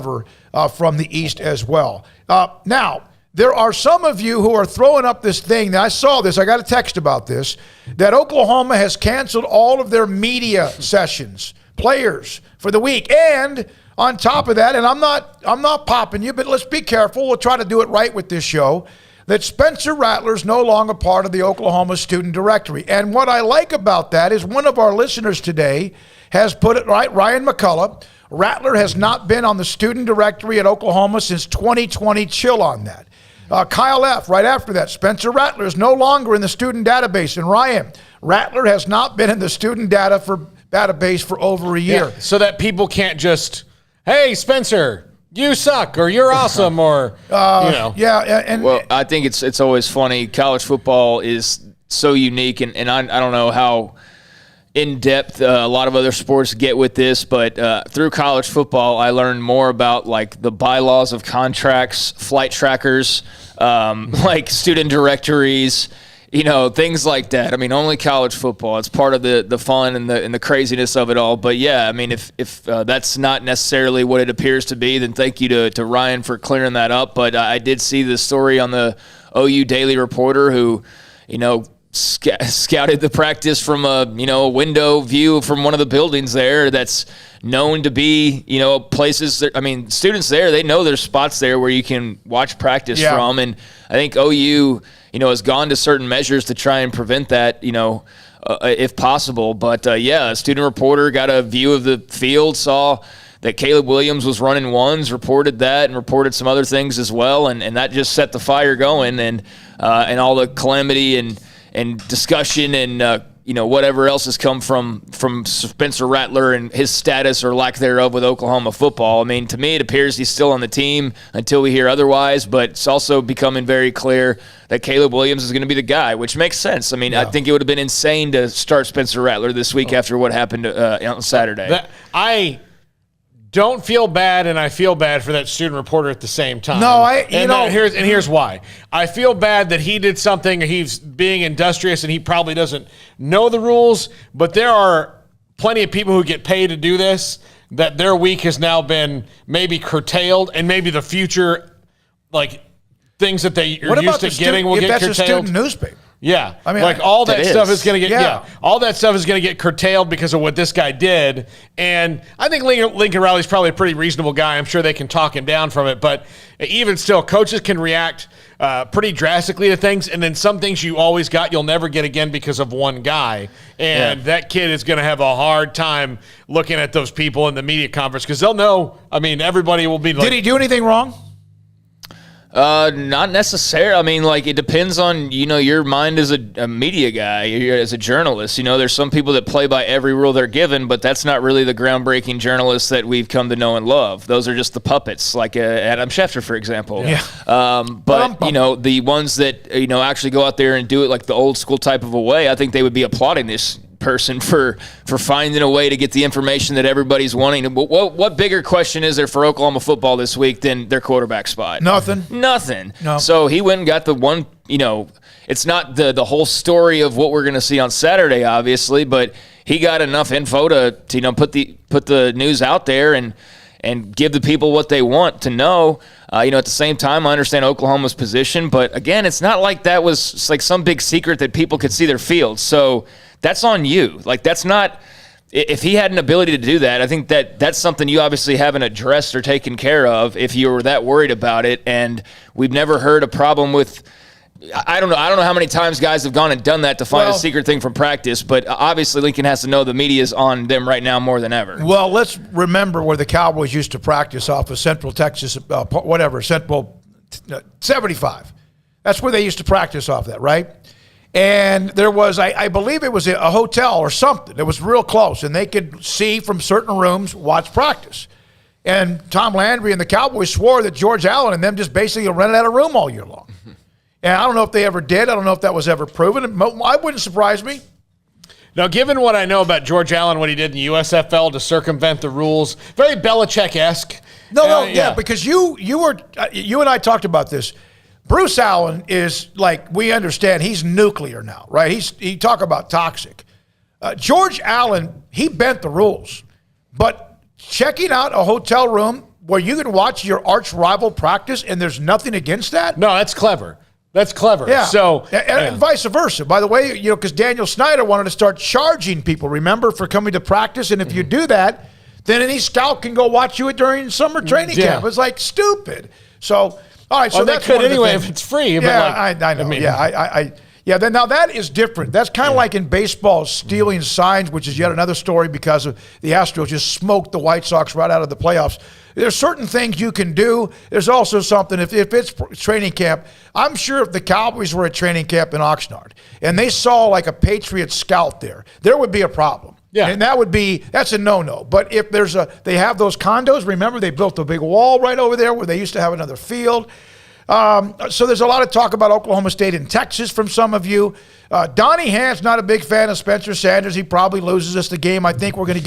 from the East as well. Now, there are some of you who are throwing up this thing. Now, I saw this. I got a text about this, that Oklahoma has canceled all of their media sessions, players, for the week. And on top of that, and I'm not popping you, but let's be careful. We'll try to do it right with this show, that Spencer Rattler's no longer part of the Oklahoma student directory. And what I like about that is one of our listeners today has put it right, Ryan McCullough. Rattler has not been on the student directory at Oklahoma since 2020. Chill on that. Kyle F., right after that, Spencer Rattler is no longer in the student database. And Ryan, Rattler has not been in the student database for over a year. Yeah, so that people can't just, hey, Spencer, you suck, or you're awesome, or, Yeah. And well, I think it's always funny. College football is so unique, and I don't know how in-depth a lot of other sports get with this, but through college football, I learned more about like the bylaws of contracts, flight trackers, like student directories, things like that. I mean, only college football. It's part of the fun and the craziness of it all. But yeah, I mean, if that's not necessarily what it appears to be, then thank you to Ryan for clearing that up. But I did see the story on the OU Daily Reporter who, scouted the practice from a window view from one of the buildings there that's known to be places that, students there, they know there's spots there where you can watch practice from, and I think OU has gone to certain measures to try and prevent that if possible, but a student reporter got a view of the field, saw that Caleb Williams was running ones, reported that, and reported some other things as well, and that just set the fire going, and all the calamity and discussion and whatever else has come from Spencer Rattler and his status or lack thereof with Oklahoma football. I mean, to me, it appears he's still on the team until we hear otherwise, but it's also becoming very clear that Caleb Williams is going to be the guy, which makes sense. I mean, I think it would have been insane to start Spencer Rattler this week after what happened on Saturday. I don't feel bad, and I feel bad for that student reporter at the same time. No, here's why. I feel bad that he did something. He's being industrious, and he probably doesn't know the rules. But there are plenty of people who get paid to do this, that their week has now been maybe curtailed, and maybe the future, like things that they are used to getting will get curtailed. That's a student newspaper. Yeah, all that stuff is going to get all that stuff is going to get curtailed because of what this guy did. And I think Lincoln Riley's probably a pretty reasonable guy. I'm sure they can talk him down from it, but even still, coaches can react pretty drastically to things, and then some things you'll never get again because of one guy. And that kid is going to have a hard time looking at those people in the media conference because they'll know. I mean, everybody will be like, did he do anything wrong? Not necessarily. I mean, like, it depends on, your mind as a media guy, as a journalist. There's some people that play by every rule they're given, but that's not really the groundbreaking journalists that we've come to know and love. Those are just the puppets, like Adam Schefter, for example. Yeah. But, the ones that, actually go out there and do it like the old school type of a way, I think they would be applauding this person for finding a way to get the information that everybody's wanting. What bigger question is there for Oklahoma football this week than their quarterback spot? Nothing. No. So he went and got the one, it's not the whole story of what we're going to see on Saturday, obviously, but he got enough info to put the news out there and give the people what they want to know. At the same time, I understand Oklahoma's position, but again, it's not like that was like some big secret that people could see their field. So that's on you. Like, that's not – if he had an ability to do that, I think that's something you obviously haven't addressed or taken care of if you were that worried about it. And we've never heard a problem with – I don't know how many times guys have gone and done that to find a secret thing from practice, but obviously Lincoln has to know the media is on them right now more than ever. Well, let's remember where the Cowboys used to practice off of Central Texas, Central 75. That's where they used to practice off that, right? And there was, I believe it was a hotel or something. It was real close, and they could see from certain rooms, watch practice. And Tom Landry and the Cowboys swore that George Allen and them just basically rented out a room all year long. And I don't know if they ever did. I don't know if that was ever proven. It wouldn't surprise me. Now, given what I know about George Allen, what he did in the USFL to circumvent the rules, very Belichick-esque. No, because you and I talked about this. Bruce Allen is, like, we understand he's nuclear now, right? He talk about toxic. George Allen, he bent the rules. But checking out a hotel room where you can watch your arch rival practice and there's nothing against that? No, that's clever. That's clever. Yeah. So and vice versa. By the way, because Daniel Snyder wanted to start charging people, remember, for coming to practice. And if you do that, then any scout can go watch you during summer training camp. It's like stupid. So, all right. So they that's could one of the anyway things. if it's free. Yeah, but I know. Yeah, then now that is different. That's kind of like in baseball, stealing signs, which is yet another story because of the Astros just smoked the White Sox right out of the playoffs. There's certain things you can do. There's also something, if it's training camp, I'm sure if the Cowboys were at training camp in Oxnard and they saw like a Patriot scout there would be a problem. Yeah. And that's a no-no. But if they have those condos, remember they built a big wall right over there where they used to have another field. So there's a lot of talk about Oklahoma State and Texas from some of you. Donnie Hand's not a big fan of Spencer Sanders. He probably loses us the game. I think we're going to get